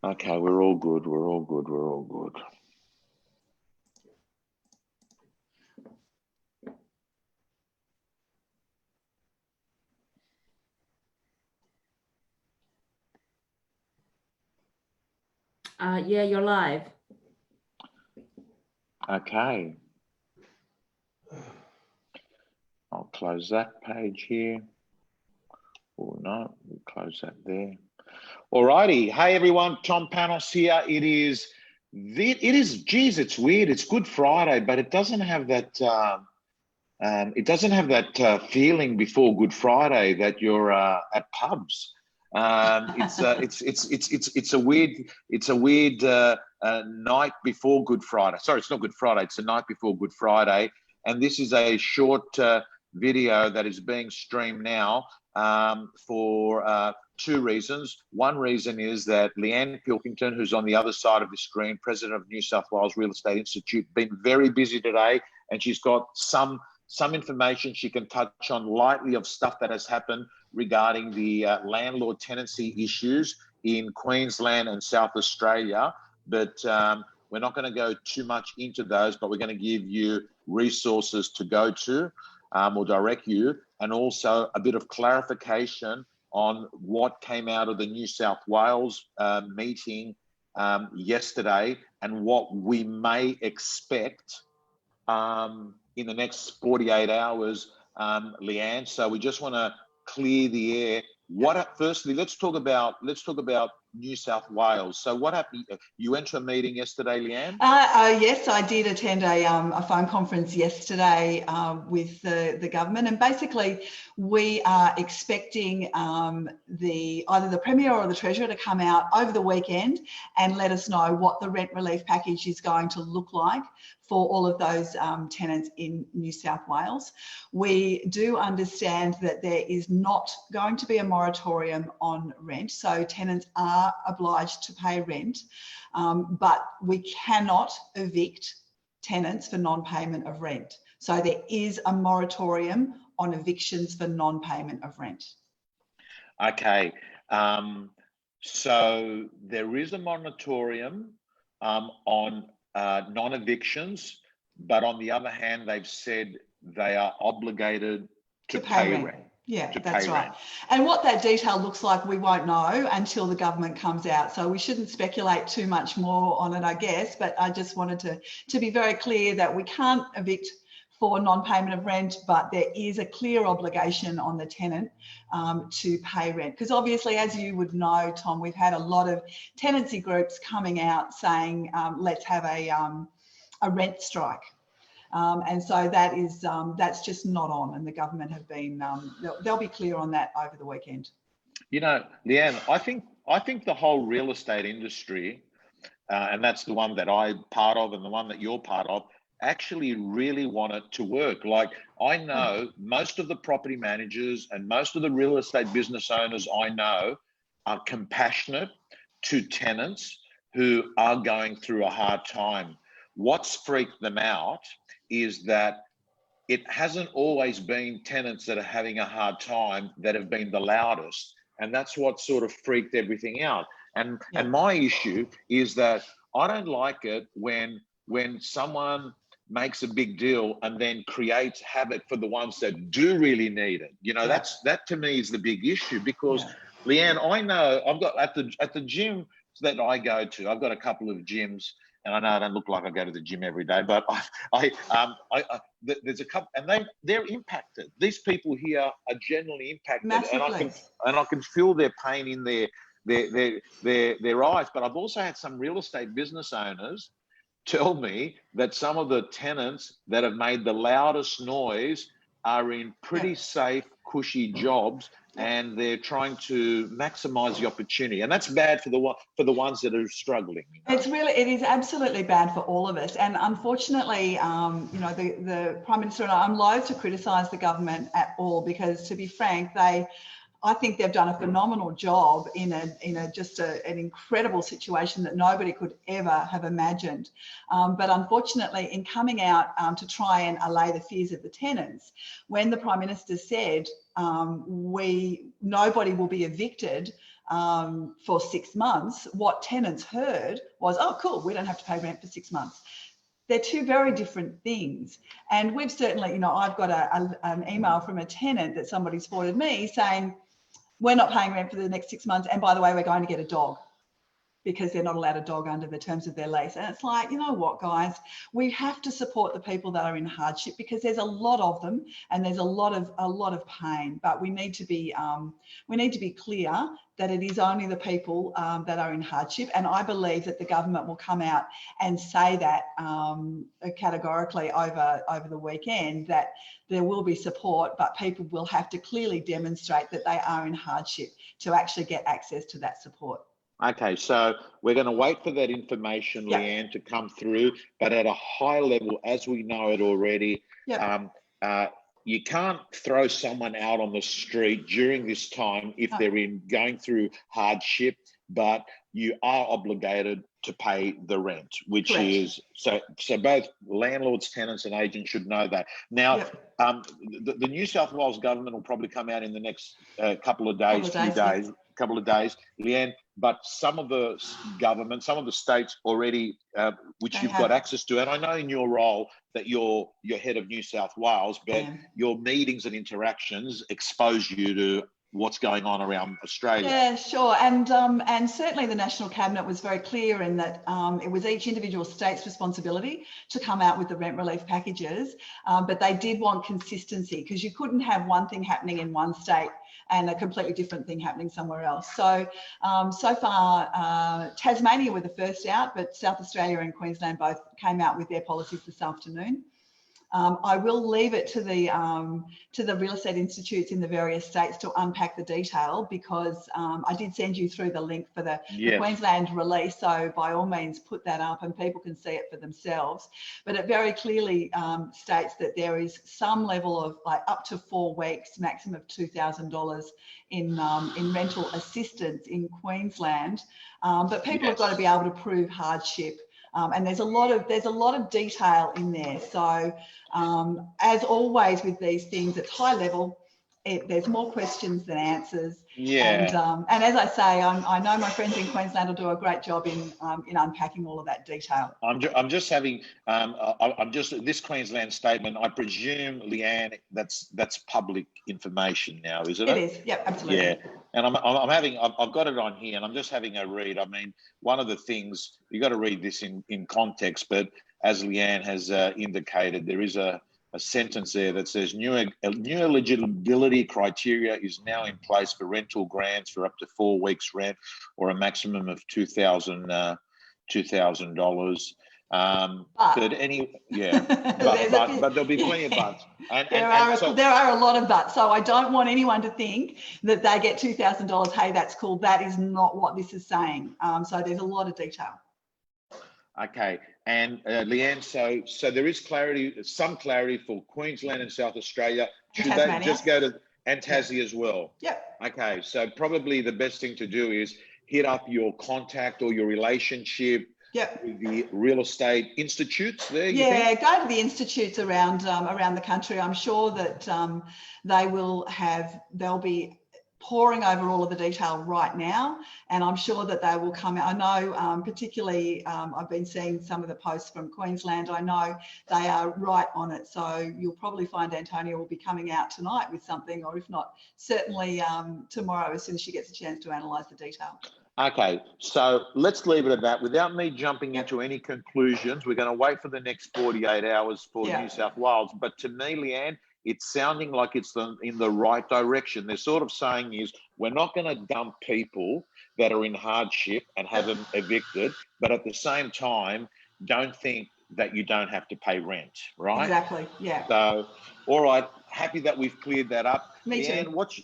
Okay, we're all good. We're all good. We're all good. Yeah, you're live. Okay. I'll close that page here. Or no, we'll close that there. Alrighty. Hey everyone, Tom Panos here. It is, geez, it's weird. It's Good Friday, but it doesn't have that, feeling before Good Friday that you're at pubs. It's a weird night before Good Friday. Sorry, it's not Good Friday. It's the night before Good Friday, and this is a short video that is being streamed now for two reasons. One reason is that Leanne Pilkington, who's on the other side of the screen, President of New South Wales Real Estate Institute, been very busy today, and she's got some information she can touch on lightly of stuff that has happened regarding the landlord tenancy issues in Queensland and South Australia. But we're not going to go too much into those, but we're going to give you resources to go to or direct you, and also a bit of clarification on what came out of the New South Wales meeting yesterday and what we may expect in the next 48 hours, Leanne. So we just want to clear the air. Firstly, let's talk about New South Wales. So what happened? You went to a meeting yesterday, Leanne? Yes, I did attend a phone conference yesterday with the government, and basically we are expecting either the Premier or the Treasurer to come out over the weekend and let us know what the rent relief package is going to look like for all of those tenants in New South Wales. We do understand that there is not going to be a moratorium on rent, so tenants are obliged to pay rent, but we cannot evict tenants for non-payment of rent. So there is a moratorium on evictions for non-payment of rent. Okay, so there is a moratorium on non-evictions, but on the other hand, they've said they are obligated to pay rent. Yeah, that's right. And what that detail looks like, we won't know until the government comes out. So we shouldn't speculate too much more on it, I guess. But I just wanted to be very clear that we can't evict for non-payment of rent, but there is a clear obligation on the tenant to pay rent. Because obviously, as you would know, Tom, we've had a lot of tenancy groups coming out saying, let's have a rent strike. And so that's just not on, and the government have been, they'll be clear on that over the weekend. You know, Leanne, I think the whole real estate industry, and that's the one that I'm part of and the one that you're part of, actually really want it to work. Like, I know most of the property managers and most of the real estate business owners I know are compassionate to tenants who are going through a hard time. What's freaked them out is that it hasn't always been tenants that are having a hard time that have been the loudest. And that's what sort of freaked everything out. And my issue is that I don't like it when someone makes a big deal and then creates havoc for the ones that do really need it. You know, that to me is the big issue, because Leanne, I know I've got at the gym that I go to, I've got a couple of gyms, and I know I don't look like I go to the gym every day, but there's a couple, and they're impacted. These people here are generally impacted, massively. and I can feel their pain in their eyes. But I've also had some real estate business owners tell me that some of the tenants that have made the loudest noise are in pretty safe, cushy jobs, and they're trying to maximize the opportunity, and that's bad for the ones that are struggling. You know? It is absolutely bad for all of us, and unfortunately, you know, the Prime Minister and I'm loath to criticise the government at all, because, to be frank, I think they've done a phenomenal job in an incredible situation that nobody could ever have imagined. But unfortunately, in coming out to try and allay the fears of the tenants, when the Prime Minister said nobody will be evicted for 6 months, what tenants heard was, oh, cool, we don't have to pay rent for 6 months. They're two very different things. And we've certainly, I've got an email from a tenant that somebody's forwarded me saying, we're not paying rent for the next 6 months. And by the way, we're going to get a dog, because they're not allowed a dog under the terms of their lease. And it's like, you know what, guys, we have to support the people that are in hardship, because there's a lot of them and there's a lot of pain. But we need to be clear that it is only the people that are in hardship. And I believe that the government will come out and say that categorically over the weekend, that there will be support, but people will have to clearly demonstrate that they are in hardship to actually get access to that support. Okay, so we're going to wait for that information, Yep. Leanne, to come through. But at a high level, as we know it already, Yep. you can't throw someone out on the street during this time if they're going through hardship, but you are obligated to pay the rent, which Correct. is so both landlords, tenants and agents should know that. Now, Yep. the New South Wales government will probably come out in the next couple of days, Leanne, but some of the governments, some of the states already, which you've got access to, and I know in your role that you're head of New South Wales, but your meetings and interactions expose you to what's going on around Australia. Yeah, sure. And certainly the National Cabinet was very clear in that it was each individual state's responsibility to come out with the rent relief packages, but they did want consistency, because you couldn't have one thing happening in one state and a completely different thing happening somewhere else. So, so far, Tasmania were the first out, but South Australia and Queensland both came out with their policies this afternoon. I will leave it to the real estate institutes in the various states to unpack the detail, because I did send you through the link for the Queensland release. So by all means, put that up and people can see it for themselves. But it very clearly states that there is some level of like up to 4 weeks, maximum of $2,000 in rental assistance in Queensland. But people have got to be able to prove hardship. And there's a lot of detail in there. So as always with these things, it's high level. There's more questions than answers. Yeah. And as I say, I know my friends in Queensland will do a great job in unpacking all of that detail. I'm just having this Queensland statement. I presume, Leanne, that's public information now, isn't it? It is. Yep, absolutely. Yeah. And I've got it on here, and I'm just having a read. I mean, one of the things, you got to read this in context, but as Leanne has indicated, there is a sentence there that says new eligibility criteria is now in place for rental grants for up to 4 weeks rent or a maximum of $2,000. But there'll be plenty of buts. There are a lot of buts. So I don't want anyone to think that they get $2,000. Hey, that's cool. That is not what this is saying. So there's a lot of detail. Okay, and Leanne, so there is some clarity for Queensland and South Australia. Should they just go to and Tassie as well? Yep. Okay, so probably the best thing to do is hit up your contact or your relationship with the real estate institutes there. Go to the institutes around the country. I'm sure that they'll be poring over all of the detail right now, and I'm sure that they will come out. I know particularly I've been seeing some of the posts from Queensland. I know they are right on it, so you'll probably find Antonia will be coming out tonight with something, or if not, certainly tomorrow as soon as she gets a chance to analyse the detail. Okay, so let's leave it at that. Without me jumping into any conclusions, we're going to wait for the next 48 hours for New South Wales. But to me, Leanne, it's sounding like it's in the right direction. They're sort of saying is we're not going to dump people that are in hardship and have them evicted, but at the same time, don't think that you don't have to pay rent, right? Exactly. Yeah. So, all right. Happy that we've cleared that up. Me too. And what's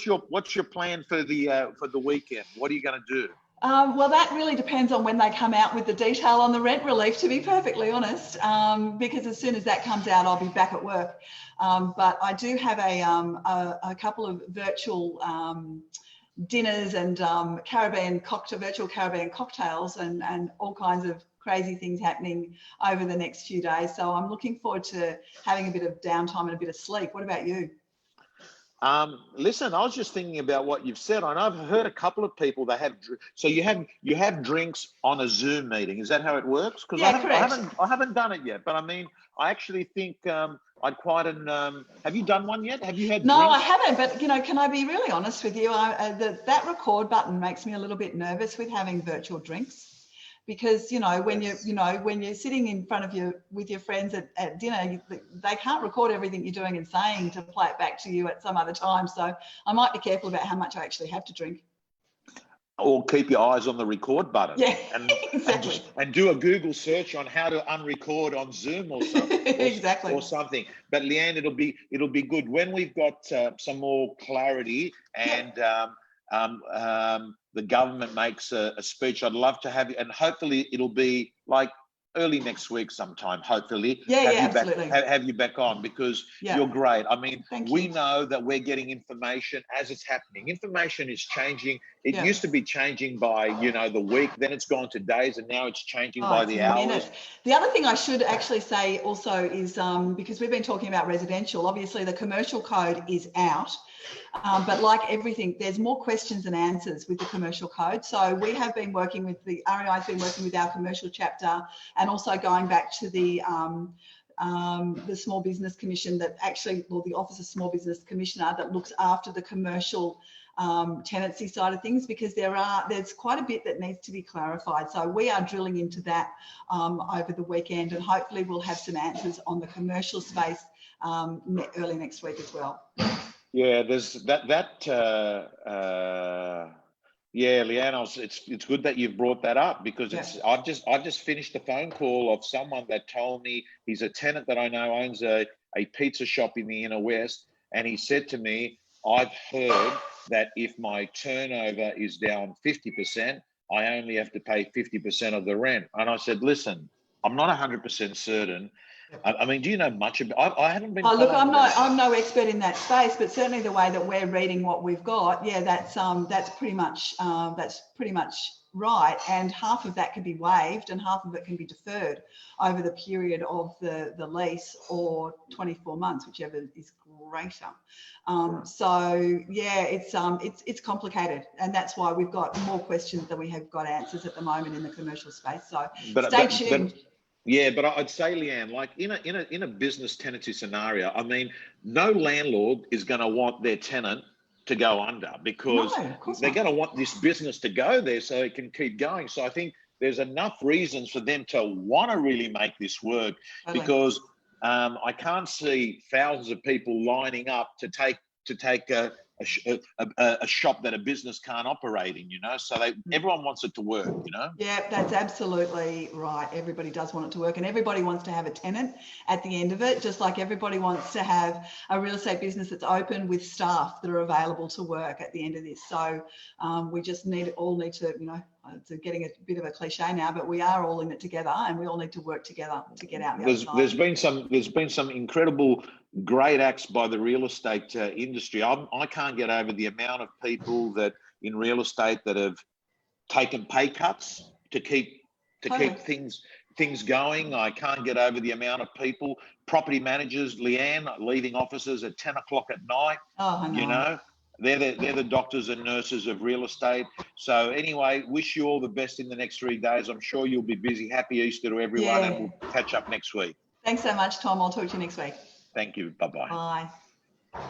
your plan for the weekend? What are you going to do? Well, that really depends on when they come out with the detail on the rent relief, to be perfectly honest, because as soon as that comes out, I'll be back at work. But I do have a couple of virtual dinners and virtual Caribbean cocktails and all kinds of crazy things happening over the next few days. So I'm looking forward to having a bit of downtime and a bit of sleep. What about you? Listen, I was just thinking about what you've said. I know I've heard a couple of people that have. So you have drinks on a Zoom meeting. Is that how it works? Because Yeah, correct. I haven't done it yet. But I mean, I actually think I'd quite an. Have you done one yet? Have you had? No, drinks? I haven't. But can I be really honest with you? That record button makes me a little bit nervous with having virtual drinks. Because when you're sitting in front of with your friends at dinner, they can't record everything you're doing and saying to play it back to you at some other time. So I might be careful about how much I actually have to drink. Or keep your eyes on the record button. Yeah, and, exactly. And do a Google search on how to unrecord on Zoom or something. Exactly. Or something. But Leanne, it'll be good when we've got some more clarity and. The government makes a speech. I'd love to have you, and hopefully it'll be like early next week sometime. Hopefully, absolutely. Have you back on because you're great. I mean, we know that we're getting information as it's happening. Information is changing. It used to be changing by the week, then it's gone to days, and now it's changing by the hours. Minute. The other thing I should actually say also is because we've been talking about residential. Obviously, the commercial code is out. But like everything, there's more questions than answers with the commercial code. So we have been working with the REI, has been working with our commercial chapter, and also going back to the Small Business Commission the Office of Small Business Commissioner that looks after the commercial tenancy side of things, because there's quite a bit that needs to be clarified. So we are drilling into that over the weekend, and hopefully we'll have some answers on the commercial space early next week as well. Yeah, there's that. Leanne, it's good that you've brought that up because I've just finished a phone call of someone that told me he's a tenant that I know owns a pizza shop in the inner west, and he said to me, I've heard that if my turnover is down 50%, I only have to pay 50% of the rent. And I said, listen, I'm not 100% certain. I mean, do you know much about? I haven't been. Oh, look, I'm no expert in that space, but certainly the way that we're reading what we've got, that's pretty much right. And half of that can be waived, and half of it can be deferred over the period of the lease, or 24 months, whichever is greater. So yeah, it's complicated, and that's why we've got more questions than we have got answers at the moment in the commercial space. So stay tuned. Yeah, but I'd say, Leanne, like in a business tenancy scenario, I mean, no landlord is going to want their tenant to go under, because they're going to want this business to go there so it can keep going. So I think there's enough reasons for them to want to really make this work, because I can't see thousands of people lining up to take a shop that a business can't operate in, so everyone wants it to work, Yeah, that's absolutely right. Everybody does want it to work, and everybody wants to have a tenant at the end of it, just like everybody wants to have a real estate business that's open with staff that are available to work at the end of this. So we just all need to, it's getting a bit of a cliche now, but we are all in it together, and we all need to work together to get out the other side. There's been some incredible great acts by the real estate industry. I can't get over the amount of people that in real estate that have taken pay cuts to keep things going. I can't get over the amount of people, property managers, Leanne, leaving offices at 10 o'clock at night. Oh, I know. They're the doctors and nurses of real estate. So anyway, wish you all the best in the next 3 days. I'm sure you'll be busy. Happy Easter to everyone, and we'll catch up next week. Thanks so much, Tom. I'll talk to you next week. Thank you. Bye-bye. Bye.